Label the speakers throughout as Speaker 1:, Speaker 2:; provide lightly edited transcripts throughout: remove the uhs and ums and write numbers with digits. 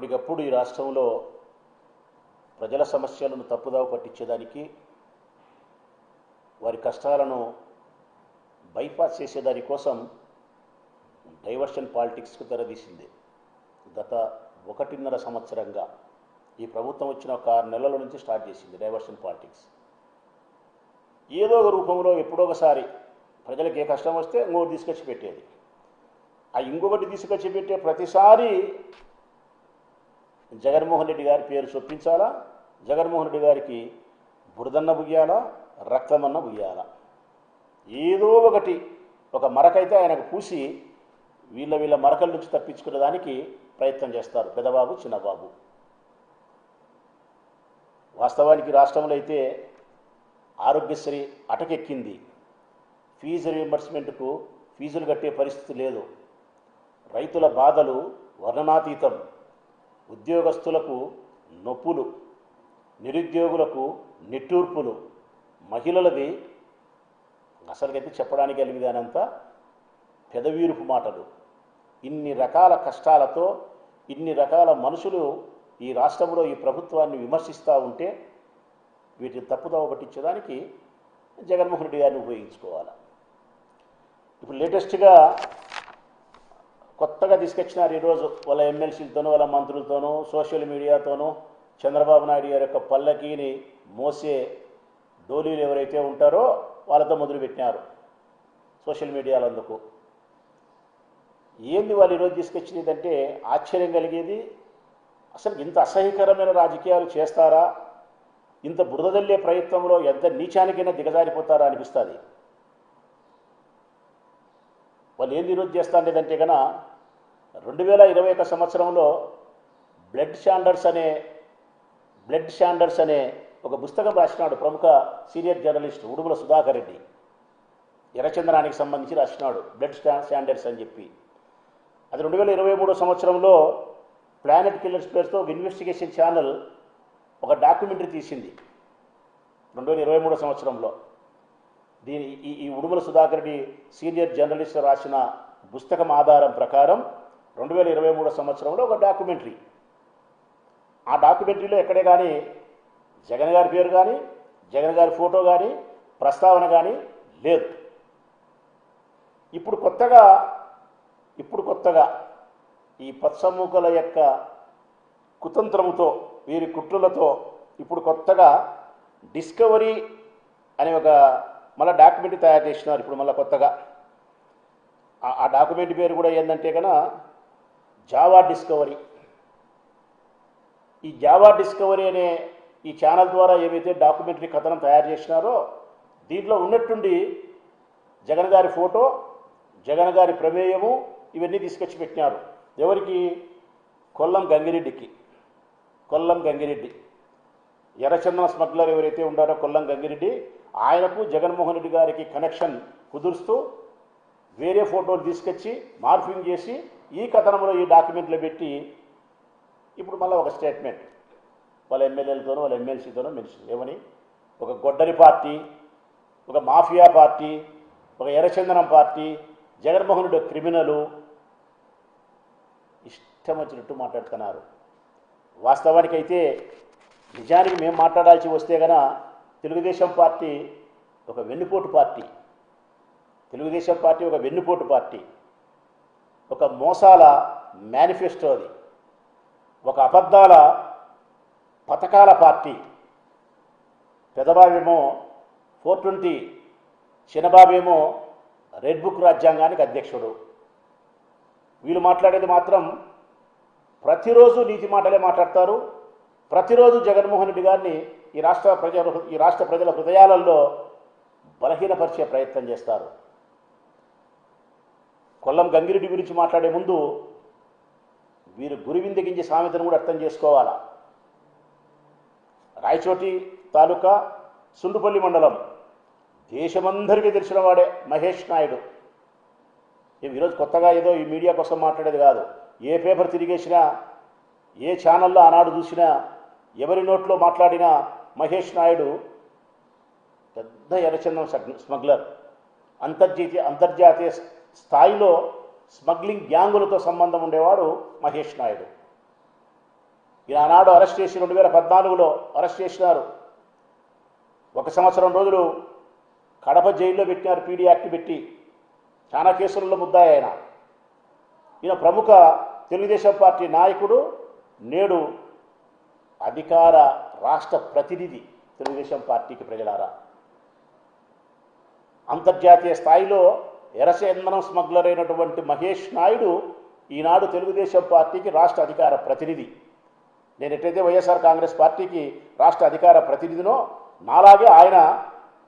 Speaker 1: ఎప్పటికప్పుడు ఈ రాష్ట్రంలో ప్రజల సమస్యలను తప్పుదావ పట్టించేదానికి, వారి కష్టాలను బైపాస్ చేసేదాని కోసం డైవర్షన్ పాలిటిక్స్కు తెరదీసింది. గత 1.5 సంవత్సరంగా ఈ ప్రభుత్వం వచ్చిన ఒక 6 నెలల నుంచి స్టార్ట్ చేసింది డైవర్షన్ పాలిటిక్స్. ఏదో ఒక రూపంలో ఎప్పుడో ఒకసారి ప్రజలకు ఏ కష్టం వస్తే ఇంకొకటి తీసుకొచ్చి పెట్టేది. ఆ ఇంకొకటి తీసుకొచ్చి పెట్టే ప్రతిసారి జగన్మోహన్ రెడ్డి గారి పేరు చొప్పించాలా, జగన్మోహన్ రెడ్డి గారికి బురదన్న బుయ్యాలా, రక్తమన్న బుయ్యాలా, ఏదో ఒకటి ఒక మరకైతే ఆయనకు పూసి వీళ్ళ మరకల నుంచి తప్పించుకునే దానికి ప్రయత్నం చేస్తారు పెద్దబాబు చిన్నబాబు. వాస్తవానికి రాష్ట్రంలో అయితే ఆరోగ్యశ్రీ అటకెక్కింది. ఫీజు రీయింబర్స్మెంట్కు ఫీజులు కట్టే పరిస్థితి లేదు. రైతుల బాధలు వర్ణనాతీతం. ఉద్యోగస్తులకు నొప్పులు, నిరుద్యోగులకు నిట్టూర్పులు, మహిళలది అసలుకైతే చెప్పడానికి కలిగిదానంత పెదవీరుపు మాటలు. ఇన్ని రకాల కష్టాలతో ఇన్ని రకాల మనుషులు ఈ రాష్ట్రంలో ఈ ప్రభుత్వాన్ని విమర్శిస్తూ ఉంటే వీటిని తప్పుదోవ పట్టించడానికి జగన్మోహన్ రెడ్డి గారిని ఉపయోగించుకోవాలి. ఇప్పుడు లేటెస్ట్గా కొత్తగా తీసుకొచ్చినారు ఈరోజు వాళ్ళ ఎమ్మెల్సీలతోనూ వాళ్ళ మంత్రులతోనూ సోషల్ మీడియాతోనూ చంద్రబాబు నాయుడు గారి యొక్క పల్లకీని మోసే డోలీలు ఎవరైతే ఉంటారో వాళ్ళతో మొదలుపెట్టినారు సోషల్ మీడియాలో. అందుకు ఏంది వాళ్ళు ఈరోజు తీసుకొచ్చినదంటే ఆశ్చర్యం కలిగేది. అసలు ఇంత అసహ్యకరమైన రాజకీయాలు చేస్తారా, ఇంత బురదల్లే ప్రయత్నంలో ఎంత నీచానికైనా దిగజారిపోతారా అనిపిస్తుంది. వాళ్ళు ఏంది ఈరోజు చేస్తానేదంటే కన్నా 2021 సంవత్సరంలో బ్లడ్ షాండర్స్ అనే ఒక పుస్తకం రాసినాడు ప్రముఖ సీనియర్ జర్నలిస్ట్ ఉడుమల సుధాకర్ రెడ్డి. ఎర్రచందనానికి సంబంధించి రాసినాడు బ్లడ్ షాండర్స్ అని చెప్పి. అది 2023 సంవత్సరంలో ప్లానెట్ కిల్లర్స్ పేరుతో ఒక ఇన్వెస్టిగేషన్ ఛానల్ ఒక డాక్యుమెంటరీ తీసింది 2023 సంవత్సరంలో. ఈ ఉడుమల సుధాకర్ రెడ్డి సీనియర్ జర్నలిస్ట్ రాసిన పుస్తకం ఆధారం ప్రకారం 2023 సంవత్సరంలో ఒక డాక్యుమెంటరీ. ఆ డాక్యుమెంటరీలో ఎక్కడే కానీ జగన్ గారి పేరు కానీ జగన్ గారి ఫోటో కానీ ప్రస్తావన కానీ లేదు. ఇప్పుడు కొత్తగా ఈ పచ్చమూకల యొక్క కుతంత్రముతో వీరి కుట్రలతో ఇప్పుడు కొత్తగా డిస్కవరీ అనే ఒక మళ్ళీ డాక్యుమెంటరీ తయారు చేసినారు. ఇప్పుడు మళ్ళీ కొత్తగా ఆ డాక్యుమెంటరీ పేరు కూడా ఏంటంటే కన్నా జావా డిస్కవరీ. ఈ జావా డిస్కవరీ అనే ఈ ఛానల్ ద్వారా ఏవైతే డాక్యుమెంటరీ కథనం తయారు చేసినారో దీంట్లో ఉన్నట్టుండి జగన్ గారి ఫోటో, జగన్ గారి ప్రమేయము ఇవన్నీ తీసుకొచ్చి పెట్టినారు. ఎవరికి? కొల్లం గంగిరెడ్డి ఎర్రచందన స్మగ్లర్ ఎవరైతే ఉన్నారో కొల్లం గంగిరెడ్డి, ఆయనకు జగన్మోహన్ రెడ్డి గారికి కనెక్షన్ కుదురుస్తూ వేరే ఫోటోలు తీసుకొచ్చి మార్ఫింగ్ చేసి ఈ కథనంలో ఈ డాక్యుమెంట్లో పెట్టి ఇప్పుడు మళ్ళీ ఒక స్టేట్మెంట్ వాళ్ళ ఎమ్మెల్యేలతోనూ వాళ్ళ ఎమ్మెల్సీతోనూ మెన్షన్ ఏమని, ఒక గొడ్డలి పార్టీ, ఒక మాఫియా పార్టీ, ఒక ఎర్రచందనం పార్టీ, జగన్మోహన్ రెడ్డి క్రిమినలు, ఇష్టం వచ్చినట్టు మాట్లాడుతున్నారు. వాస్తవానికైతే నిజానికి మేము మాట్లాడాల్సి వస్తే కనుక తెలుగుదేశం పార్టీ ఒక వెన్నుపోటు పార్టీ, ఒక మోసాల మేనిఫెస్టో, అది ఒక అబద్ధాల పథకాల పార్టీ. పెదబాబేమో 420, చిన్నబాబేమో రెడ్ బుక్ రాజ్యాంగానికి అధ్యక్షుడు. వీళ్ళు మాట్లాడేది మాత్రం ప్రతిరోజు నీతి మాటలే మాట్లాడతారు. ప్రతిరోజు జగన్మోహన్ రెడ్డి గారిని ఈ రాష్ట్ర ప్రజల హృదయాలలో బలహీనపరిచే ప్రయత్నం చేస్తారు. కొల్లం గంగిరెడ్డి గురించి మాట్లాడే ముందు వీరు గురివిందగించే సామెతను కూడా అర్థం చేసుకోవాలా. రాయచోటి తాలూకా సుండుపల్లి మండలం దేశమందరికీ తెలిసిన వాడే మహేష్ నాయుడు. ఈరోజు కొత్తగా ఏదో ఈ మీడియా కోసం మాట్లాడేది కాదు. ఏ పేపర్ తిరిగేసినా, ఏ ఛానల్లో ఆనాడు చూసినా, ఎవరి నోట్లో మాట్లాడినా మహేష్ నాయుడు పెద్ద ఎర్రచందనం స్మగ్లర్. అంతర్జాతీయ స్థాయిలో స్మగ్లింగ్ గ్యాంగులతో సంబంధం ఉండేవాడు మహేష్ నాయుడు. ఈనాడు అరెస్ట్ చేసి 2014లో అరెస్ట్ చేసినారు. 1 సంవత్సరం రోజులు కడప జైల్లో పెట్టినారు, పీడీ యాక్ట్ పెట్టి. చాలా కేసులలో ముద్దాయి ఆయన. ఈయన ప్రముఖ తెలుగుదేశం పార్టీ నాయకుడు, నేడు అధికార రాష్ట్ర ప్రతినిధి తెలుగుదేశం పార్టీకి. ప్రజలారా, అంతర్జాతీయ స్థాయిలో ఎర్రచందనం స్మగ్లర్ అయినటువంటి మహేష్ నాయుడు ఈనాడు తెలుగుదేశం పార్టీకి రాష్ట్ర అధికార ప్రతినిధి. నేను ఎట్లయితే వైఎస్ఆర్ కాంగ్రెస్ పార్టీకి రాష్ట్ర అధికార ప్రతినిధినో నాలాగే ఆయన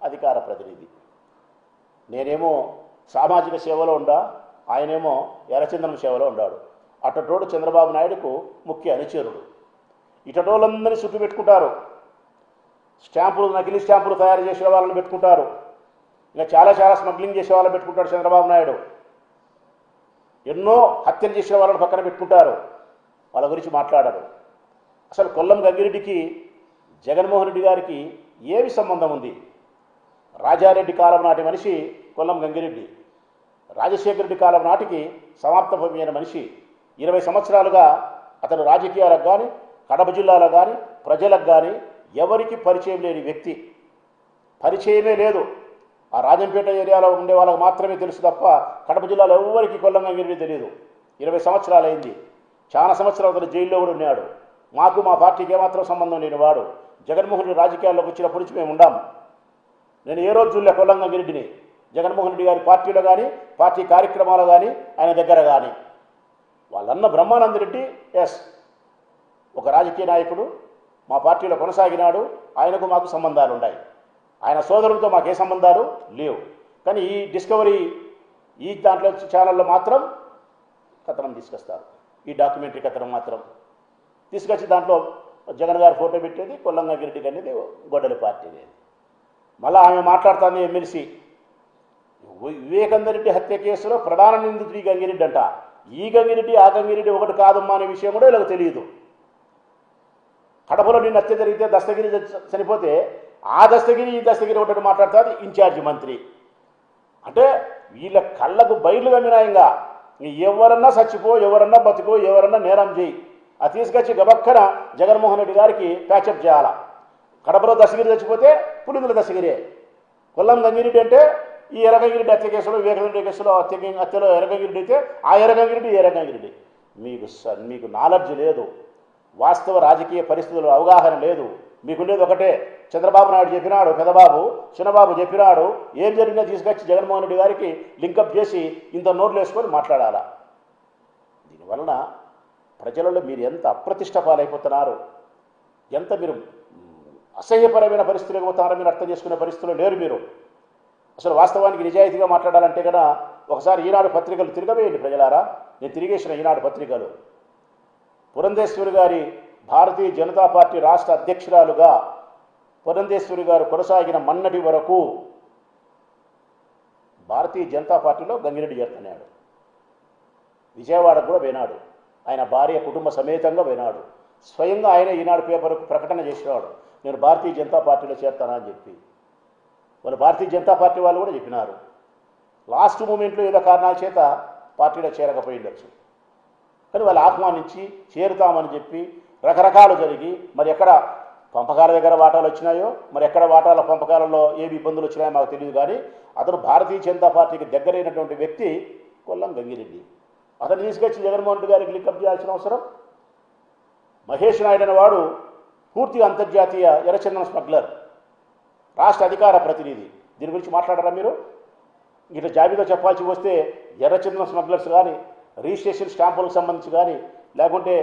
Speaker 1: అధికార ప్రతినిధి. నేనేమో సామాజిక సేవలో ఉండా, ఆయనేమో ఎర్రచందనం సేవలో ఉన్నాడు. అటటోడు చంద్రబాబు నాయుడుకు ముఖ్య అనుచరుడు. ఇటటోళ్ళందరినీ చుట్టూ పెట్టుకుంటారు. స్టాంపులు, నకిలీ స్టాంపులు తయారు చేసే వాళ్ళని పెట్టుకుంటారు. ఇంకా చాలా స్మగ్లింగ్ చేసే వాళ్ళని పెట్టుకుంటాడు చంద్రబాబు నాయుడు. ఎన్నో హత్యలు చేసే వాళ్ళని పక్కన పెట్టుకుంటారు. వాళ్ళ గురించి మాట్లాడరు. అసలు కొల్లం గంగిరెడ్డికి జగన్మోహన్ రెడ్డి గారికి ఏమి సంబంధం ఉంది? రాజారెడ్డి కాలం నాటి మనిషి కొల్లం గంగిరెడ్డి. రాజశేఖర రెడ్డి కాలం నాటికి సమాప్తమైన మనిషి. 20 సంవత్సరాలుగా అతను రాజకీయాలకు కానీ, కడప జిల్లాలో కానీ, ప్రజలకు కానీ ఎవరికి పరిచయం లేని వ్యక్తి. పరిచయమే లేదు. ఆ రాజంపేట ఏరియాలో ఉండే వాళ్ళకి మాత్రమే తెలుసు తప్ప కడప జిల్లాలో ఎవరికి కొల్లం గంగిరెడ్డి తెలియదు. 20 సంవత్సరాలు అయింది. చాలా సంవత్సరాలు అతను జైల్లో కూడా ఉన్నాడు. మాకు మా పార్టీకి ఏమాత్రం సంబంధం లేని వాడు. జగన్మోహన్ రెడ్డి రాజకీయాల్లోకి వచ్చినప్పటి నుంచి మేము ఉండాం. నేను ఏ రోజు చూడలే కొల్లం గంగిరెడ్డిని జగన్మోహన్ రెడ్డి గారి పార్టీలో కానీ, పార్టీ కార్యక్రమాలు కానీ, ఆయన దగ్గర కానీ. వాళ్ళన్న బ్రహ్మానంద రెడ్డి ఒక రాజకీయ నాయకుడు, మా పార్టీలో కొనసాగినాడు. ఆయనకు మాకు సంబంధాలు ఉన్నాయి. ఆయన సోదరులతో మాకే సంబంధాలు లేవు. కానీ ఈ డిస్కవరీ ఈ దాంట్లో ఛానల్లో మాత్రం కథనం తీసుకొస్తారు. ఈ డాక్యుమెంటరీ కథనం మాత్రం తీసుకొచ్చి దాంట్లో జగన్ గారి ఫోటో పెట్టేది, కొల్లం గంగిరెడ్డి అనేది గొడ్డలి పార్టీ అనేది. మళ్ళీ ఆమె మాట్లాడుతుంది ఎమ్మెల్సీ వివేకానంద రెడ్డి హత్య కేసులో ప్రధాన నిందితుడు ఈ గంగిరెడ్డి అంట. ఈ గంగిరెడ్డి ఆ గంగిరెడ్డి ఒకటి కాదమ్మా అనే విషయం కూడా వీళ్ళకి తెలియదు. కడపలో నిన్న హత్య జరిగితే దస్తగిరి చనిపోతే ఆ దస్తగిరి ఈ దస్తగిరి ఒకటి మాట్లాడుతుంది ఇన్ఛార్జి మంత్రి. అంటే వీళ్ళ కళ్ళకు బయలు గమ్మినాయంగా ఎవరన్నా చచ్చిపో, ఎవరన్నా బతుకో, ఎవరన్నా నేరం చేయి, అది తీసుకొచ్చి గబక్కన జగన్మోహన్ రెడ్డి గారికి ప్యాచప్ చేయాలా. కడపలో దస్తగిరి చచ్చిపోతే పులిందుల దస్తగిరే. కొల్లం గంగిరెడ్డి అంటే ఈ ఎర్రగంగిరెడ్డి హత్య కేసులో, వివేకానంద కేసులో హత్యలో ఎర్రగంగిరెడ్డి అయితే ఆ ఎర్రగంగిరెడ్డి ఎర్రగంగిరెడ్డి. మీకు నాలెడ్జ్ లేదు. వాస్తవ రాజకీయ పరిస్థితులు అవగాహన లేదు. మీకుండేది ఒకటే, చంద్రబాబు నాయుడు చెప్పినాడు, పెదబాబు చిన్నబాబు చెప్పినాడు, ఏం జరిగినా తీసుకొచ్చి జగన్మోహన్ రెడ్డి గారికి లింకప్ చేసి ఇంత నోట్లు వేసుకొని మాట్లాడాలా. దీనివలన ప్రజలలో మీరు ఎంత అప్రతిష్ట పాలైపోతున్నారు, ఎంత మీరు అసహ్యపరమైన పరిస్థితులు పోతున్నారో మీరు అర్థం చేసుకునే పరిస్థితుల్లో లేరు మీరు. అసలు వాస్తవానికి నిజాయితీగా మాట్లాడాలంటే కదా ఒకసారి ఈనాడు పత్రికలు తిరగవేయండి ప్రజలారా. నేను తిరిగేసిన ఈనాడు పత్రికలు. పురంధేశ్వరి గారి భారతీయ జనతా పార్టీ రాష్ట్ర అధ్యక్షురాలుగా పురంధేశ్వరి గారు కొనసాగిన మన్నటి వరకు భారతీయ జనతా పార్టీలో గంగిరెడ్డి చేరుతున్నాడు. విజయవాడకు కూడా పోయినాడు. ఆయన భార్య కుటుంబ సమేతంగా పోయినాడు. స్వయంగా ఆయన ఈనాడు పేపర్కు ప్రకటన చేసినాడు, నేను భారతీయ జనతా పార్టీలో చేరుతానా అని చెప్పి. వాళ్ళు భారతీయ జనతా పార్టీ వాళ్ళు కూడా చెప్పినారు. లాస్ట్ మూమెంట్లో ఏదో కారణాల చేత పార్టీలో చేరకపోయిండొచ్చు. కానీ వాళ్ళు ఆహ్వానించి చేరుతామని చెప్పి రకరకాలు జరిగి మరి ఎక్కడ పంపకాల దగ్గర వాటాలు వచ్చినాయో, మరి ఎక్కడ వాటాల పంపకాలలో ఏవి ఇబ్బందులు వచ్చినాయో మాకు తెలియదు. కానీ అతను భారతీయ జనతా పార్టీకి దగ్గరైనటువంటి వ్యక్తి కొల్లం గంగిరెడ్డి. అతను తీసుకొచ్చి జగన్మోహన్ రెడ్డి గారికి లింకప్ చేయాల్సిన అవసరం. మహేష్ నాయుడు అనే వాడు పూర్తిగా అంతర్జాతీయ ఎర్రచందనం స్మగ్లర్, రాష్ట్ర అధికార ప్రతినిధి. దీని గురించి మాట్లాడారా మీరు? ఇట్లా జాబితా చెప్పాల్సి వస్తే ఎర్రచందనం స్మగ్లర్స్ కానీ, రిజిస్ట్రేషన్ స్టాంపులకు సంబంధించి కానీ, లేకుంటే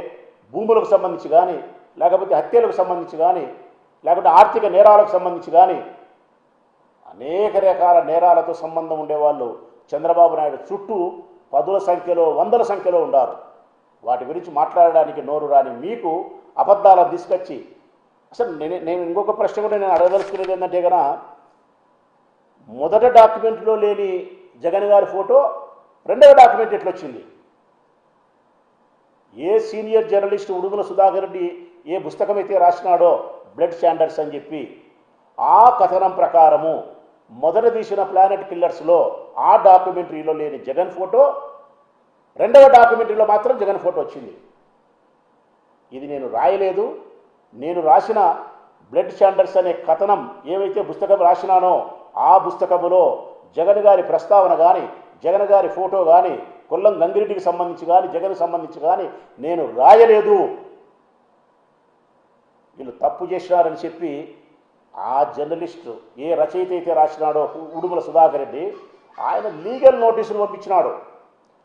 Speaker 1: భూములకు సంబంధించి కానీ, లేకపోతే హత్యలకు సంబంధించి కానీ, లేకుంటే ఆర్థిక నేరాలకు సంబంధించి కానీ అనేక రకాల నేరాలతో సంబంధం ఉండేవాళ్ళు చంద్రబాబు నాయుడు చుట్టూ 10ల సంఖ్యలో 100ల సంఖ్యలో ఉన్నారు. వాటి గురించి మాట్లాడడానికి నోరు రాని మీకు అబద్ధాలను తీసుకొచ్చి అసలు నేను ఇంకొక ప్రశ్న కూడా నేను అడగదలుచుకునేది ఏంటంటే కనుక, మొదటి డాక్యుమెంట్లో లేని జగన్ గారి ఫోటో రెండవ document ఎట్లొచ్చింది? A senior journalist Udugula Sudhakar Reddy ఏ పుస్తకం అయితే రాసినాడో బ్లడ్ స్టాండర్డ్స్ అని చెప్పి, ఆ కథనం ప్రకారము మొదట తీసిన ప్లానెట్ కిల్లర్స్లో ఆ డాక్యుమెంటరీలో లేని జగన్ ఫోటో రెండవ డాక్యుమెంటరీలో మాత్రం జగన్ ఫోటో వచ్చింది. ఇది నేను రాయలేదు. నేను రాసిన బ్లడ్ స్టాండర్డ్స్ అనే కథనం ఏవైతే పుస్తకం రాసినానో ఆ పుస్తకములో జగన్ గారి ప్రస్తావన కానీ, జగన్ గారి ఫోటో కానీ, కొల్లం గంగిరెడ్డికి సంబంధించి కానీ, జగన్కి సంబంధించి కానీ నేను రాయలేదు. వీళ్ళు తప్పు చేసినారని చెప్పి ఆ జర్నలిస్టు ఏ రచయిత అయితే రాసినాడో ఉడుమల సుధాకర్ రెడ్డి, ఆయన లీగల్ నోటీసులు పంపించినాడు.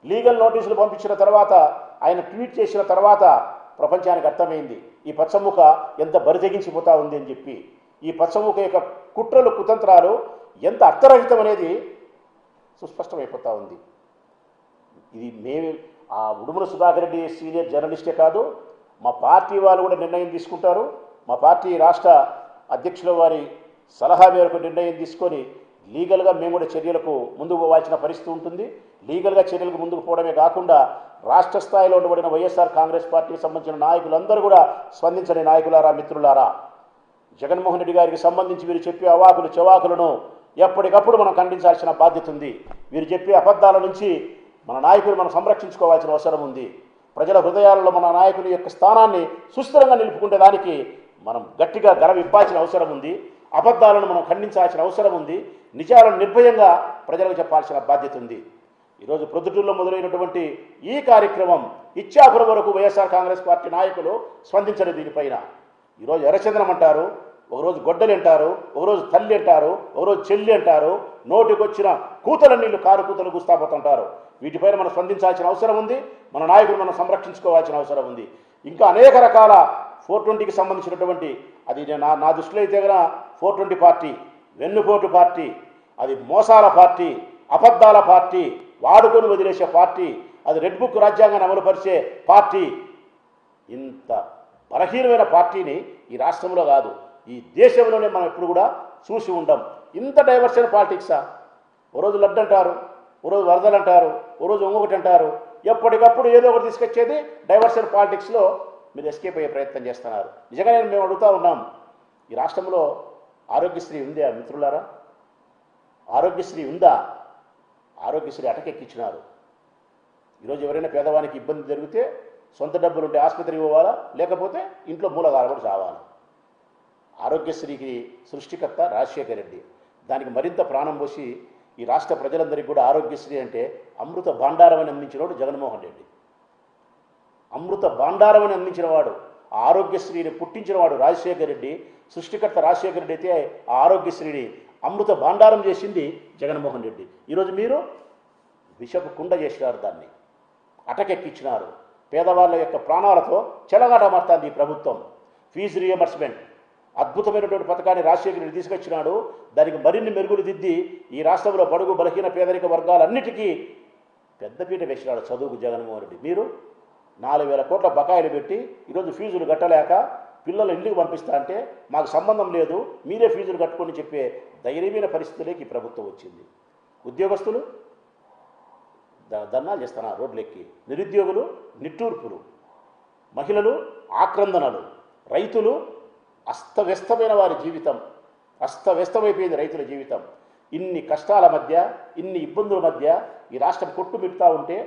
Speaker 1: లీగల్ నోటీసులు పంపించిన తర్వాత ఆయన ట్వీట్ చేసిన తర్వాత ప్రపంచానికి అర్థమైంది ఈ పచ్చముఖ ఎంత బరితెగించిపోతా ఉంది అని చెప్పి. ఈ పచ్చముఖ యొక్క కుట్రలు కుతంత్రాలు ఎంత అర్థరహితం అనేది సుస్పష్టమైపోతూ ఉంది. ఇది మేము ఆ ఉడుమల సుధాకర్ రెడ్డి సీనియర్ జర్నలిస్టే కాదు, మా పార్టీ వాళ్ళు కూడా నిర్ణయం తీసుకుంటారు. మా పార్టీ రాష్ట్ర అధ్యక్షుల వారి సలహా మేరకు నిర్ణయం తీసుకొని లీగల్గా మేము కూడా చర్యలకు ముందుకు పోవాల్సిన పరిస్థితి ఉంటుంది. లీగల్గా చర్యలకు ముందుకు పోవడమే కాకుండా రాష్ట్ర స్థాయిలో ఉండబడిన వైఎస్ఆర్ కాంగ్రెస్ పార్టీకి సంబంధించిన నాయకులందరూ కూడా స్పందించని నాయకులారా, మిత్రులారా, జగన్మోహన్ రెడ్డి గారికి సంబంధించి వీరు చెప్పే అవాకులు చవాకులను ఎప్పటికప్పుడు మనం ఖండించాల్సిన బాధ్యత ఉంది. వీరు చెప్పే అబద్ధాల నుంచి మన నాయకులు మనం సంరక్షించుకోవాల్సిన అవసరం ఉంది. ప్రజల హృదయాలలో మన నాయకుని యొక్క స్థానాన్ని సుస్థిరంగా నిలుపుకునే దానికి మనం గట్టిగా గళవిప్పాల్సిన అవసరం ఉంది. అబద్ధాలను మనం ఖండించాల్సిన అవసరం ఉంది. నిజాలను నిర్భయంగా ప్రజలకు చెప్పాల్సిన బాధ్యత ఉంది. ఈరోజు ప్రొద్దుటూరులో మొదలైనటువంటి ఈ కార్యక్రమం ఇచ్చాపురం వరకు వైఎస్ఆర్ కాంగ్రెస్ పార్టీ నాయకులు స్పందించరు దీనిపైన. ఈరోజు ఎర్రచందనం అంటారు, ఒకరోజు గొడ్డలి అంటారు, ఒకరోజు తల్లి అంటారు, ఒకరోజు చెల్లి అంటారు, నోటికొచ్చిన కూతల నీళ్లు కారు కూతలు గుస్తాపోతుంటారు. వీటిపైన మనం స్పందించాల్సిన అవసరం ఉంది. మన నాయకులు మనం సంరక్షించుకోవాల్సిన అవసరం ఉంది. ఇంకా అనేక రకాల 420కి సంబంధించినటువంటి అది నా దృష్టిలో అయితే కనుక 420 పార్టీ వెన్నుపోటు పార్టీ, అది మోసాల పార్టీ, అబద్ధాల పార్టీ, వాడుకొని వదిలేసే పార్టీ, అది రెడ్ బుక్ రాజ్యాంగాన్ని అమలుపరిచే పార్టీ. ఇంత బలహీనమైన పార్టీని ఈ రాష్ట్రంలో కాదు ఈ దేశంలోనే మనం ఎప్పుడు కూడా చూసి ఉండం. ఇంత డైవర్షన్ పాలిటిక్సా? ఓ రోజు లడ్డు అంటారు, ఓ రోజు వరదలు అంటారు, ఓ రోజు ఇంకొకటి అంటారు. ఎప్పటికప్పుడు ఏదో ఒకటి తీసుకొచ్చేది డైవర్షన్ పాలిటిక్స్లో మీరు ఎస్కేప్ అయ్యే ప్రయత్నం చేస్తున్నారు. నిజంగా మేము అడుగుతూ ఉన్నాం, ఈ రాష్ట్రంలో ఆరోగ్యశ్రీ ఉందా మిత్రులారా? ఆరోగ్యశ్రీ ఉందా? ఆరోగ్యశ్రీ అటకెక్కించినారు. ఈరోజు ఎవరైనా పేదవానికి ఇబ్బంది జరిగితే సొంత డబ్బులు ఉంటే ఆసుపత్రికి పోవాలా, లేకపోతే ఇంట్లో మూలగాలబడి చావాలి. ఆరోగ్యశ్రీకి సృష్టికర్త రాజశేఖర్ రెడ్డి. దానికి మరింత ప్రాణం పోసి ఈ రాష్ట్ర ప్రజలందరికీ కూడా ఆరోగ్యశ్రీ అంటే అమృత భాండారం అని అందించినవాడు జగన్మోహన్ రెడ్డి. అమృత భాండారం అని అందించినవాడు, ఆరోగ్యశ్రీని పుట్టించినవాడు రాజశేఖర్ రెడ్డి. సృష్టికర్త రాజశేఖర్ రెడ్డి అయితే ఆ ఆరోగ్యశ్రీని అమృత భాండారం చేసింది జగన్మోహన్ రెడ్డి. ఈరోజు మీరు విషపు కుండ చేసినారు, దాన్ని అటకెక్కించినారు. పేదవాళ్ళ యొక్క ప్రాణాలతో చెలగాట మారుతుంది ఈ ప్రభుత్వం. ఫీజు రియంబర్స్మెంట్ అద్భుతమైనటువంటి పథకాన్ని రాజశేఖర్ రెడ్డి తీసుకొచ్చినాడు. దానికి మరిన్ని మెరుగులు దిద్ది ఈ రాష్ట్రంలో బడుగు బలహీన పేదరిక వర్గాలన్నిటికీ పెద్దపీట వేసినాడు చదువుకు జగన్మోహన్ రెడ్డి. మీరు 4,000 కోట్ల బకాయిలు పెట్టి ఈరోజు ఫీజులు కట్టలేక పిల్లలు ఇంటికి పంపిస్తా అంటే మాకు సంబంధం లేదు, మీరే ఫీజులు కట్టుకొని చెప్పే ధైర్యమైన పరిస్థితులకి ఈ ప్రభుత్వం వచ్చింది. ఉద్యోగస్తులు ధర్నాలు చేస్తున్నారు రోడ్లెక్కి, నిరుద్యోగులు నిట్టూర్పులు, మహిళలు ఆక్రందనలు, రైతులు అస్తవ్యస్తమైన వారి జీవితం, అస్తవ్యస్తమైపోయింది రైతుల జీవితం. ఇన్ని కష్టాల మధ్య, ఇన్ని ఇబ్బందుల మధ్య ఈ రాష్ట్రం కొట్టుమిడుతూ ఉంటే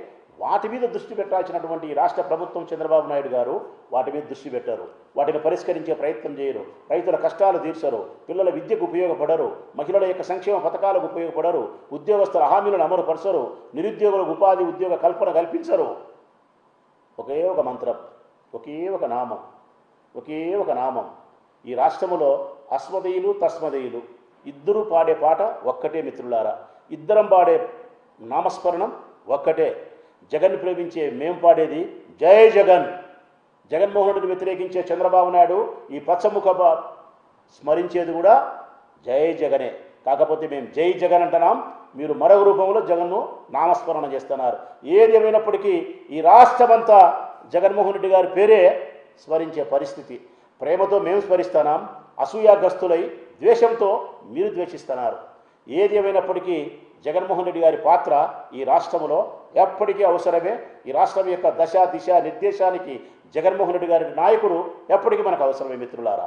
Speaker 1: వాటి మీద దృష్టి పెట్టాల్సినటువంటి ఈ రాష్ట్ర ప్రభుత్వం చంద్రబాబు నాయుడు గారు వాటి మీద దృష్టి పెట్టారు. వాటిని పరిష్కరించే ప్రయత్నం చేయరు. రైతుల కష్టాలు తీర్చరు, పిల్లల విద్యకు ఉపయోగపడరు, మహిళల యొక్క సంక్షేమ పథకాలకు ఉపయోగపడరు, ఉద్యోగస్తుల హామీలను అమలుపరచరు, నిరుద్యోగులకు ఉపాధి ఉద్యోగ కల్పన కల్పించరు. ఒకే ఒక మంత్రం, ఒకే ఒక నామం, ఒకే ఒక నామం. ఈ రాష్ట్రంలో అస్మదీయులు తస్మదీయులు ఇద్దరు పాడే పాట ఒక్కటే మిత్రులారా. ఇద్దరం పాడే నామస్మరణం ఒక్కటే. జగన్ ప్రేమించే మేం పాడేది జై జగన్. జగన్మోహన్ రెడ్డిని వ్యతిరేకించే చంద్రబాబు నాయుడు ఈ పచ్చముఖ స్మరించేది కూడా జై జగనే. కాకపోతే మేము జై జగన్ అంటున్నాం, మీరు మరొక రూపంలో జగన్ను నామస్మరణ చేస్తున్నారు. ఏది ఏమైనప్పటికీ ఈ రాష్ట్రమంతా జగన్మోహన్ రెడ్డి గారి పేరే స్మరించే పరిస్థితి. ప్రేమతో మేము స్మరిస్తున్నాం, అసూయాగ్రస్తులై ద్వేషంతో మీరు ద్వేషిస్తున్నారు. ఏది ఏమైనప్పటికీ జగన్మోహన్ రెడ్డి గారి పాత్ర ఈ రాష్ట్రంలో ఎప్పటికీ అవసరమే. ఈ రాష్ట్రం యొక్క దశ దిశ నిర్దేశానికి జగన్మోహన్ రెడ్డి గారి నాయకుడు ఎప్పటికీ మనకు అవసరమే మిత్రులారా.